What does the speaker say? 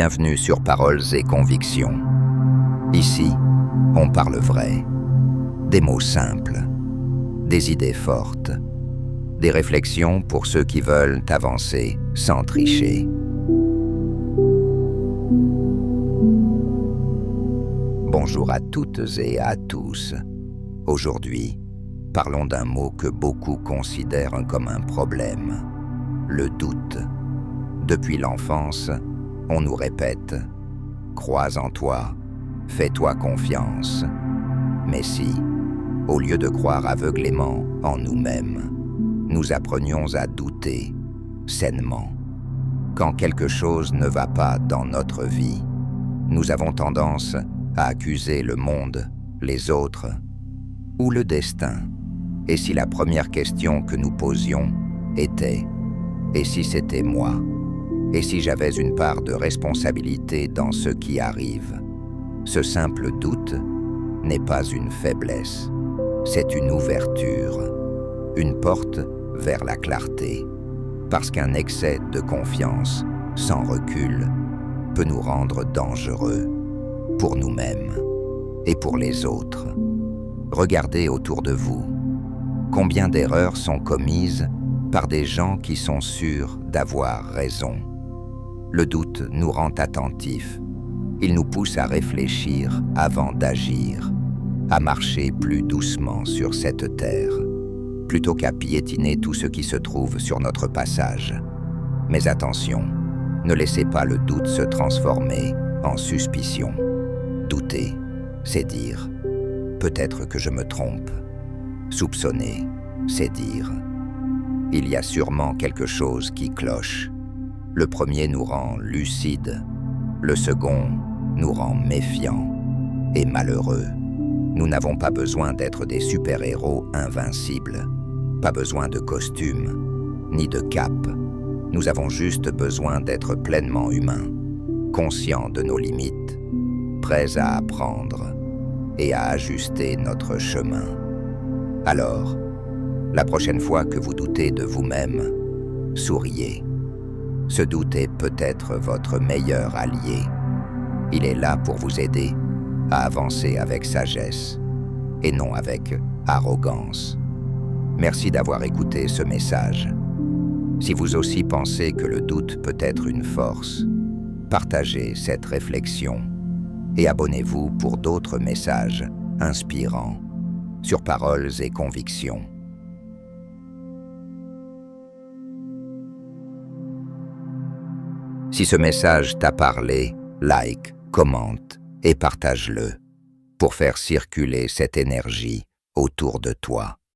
Bienvenue sur Paroles et Convictions. Ici, on parle vrai, des mots simples, des idées fortes, des réflexions pour ceux qui veulent avancer sans tricher. Bonjour à toutes et à tous. Aujourd'hui, parlons d'un mot que beaucoup considèrent comme un problème, le doute. Depuis l'enfance, on nous répète « Crois en toi, fais-toi confiance ». Mais si, au lieu de croire aveuglément en nous-mêmes, nous apprenions à douter sainement, quand quelque chose ne va pas dans notre vie, nous avons tendance à accuser le monde, les autres ou le destin. Et si la première question que nous posions était « Et si c'était moi ? Et si j'avais une part de responsabilité dans ce qui arrive ?» Ce simple doute n'est pas une faiblesse, c'est une ouverture, une porte vers la clarté, parce qu'un excès de confiance, sans recul, peut nous rendre dangereux, pour nous-mêmes et pour les autres. Regardez autour de vous. Combien d'erreurs sont commises par des gens qui sont sûrs d'avoir raison? Le doute nous rend attentifs. Il nous pousse à réfléchir avant d'agir, à marcher plus doucement sur cette terre, plutôt qu'à piétiner tout ce qui se trouve sur notre passage. Mais attention, ne laissez pas le doute se transformer en suspicion. Douter, c'est dire « peut-être que je me trompe ». Soupçonner, c'est dire « il y a sûrement quelque chose qui cloche ». Le premier nous rend lucides, le second nous rend méfiants et malheureux. Nous n'avons pas besoin d'être des super-héros invincibles, pas besoin de costumes, ni de cape. Nous avons juste besoin d'être pleinement humains, conscients de nos limites, prêts à apprendre et à ajuster notre chemin. Alors, la prochaine fois que vous doutez de vous-même, souriez. Ce doute est peut-être votre meilleur allié. Il est là pour vous aider à avancer avec sagesse et non avec arrogance. Merci d'avoir écouté ce message. Si vous aussi pensez que le doute peut être une force, partagez cette réflexion et abonnez-vous pour d'autres messages inspirants sur Paroles et Convictions. Si ce message t'a parlé, like, commente et partage-le pour faire circuler cette énergie autour de toi.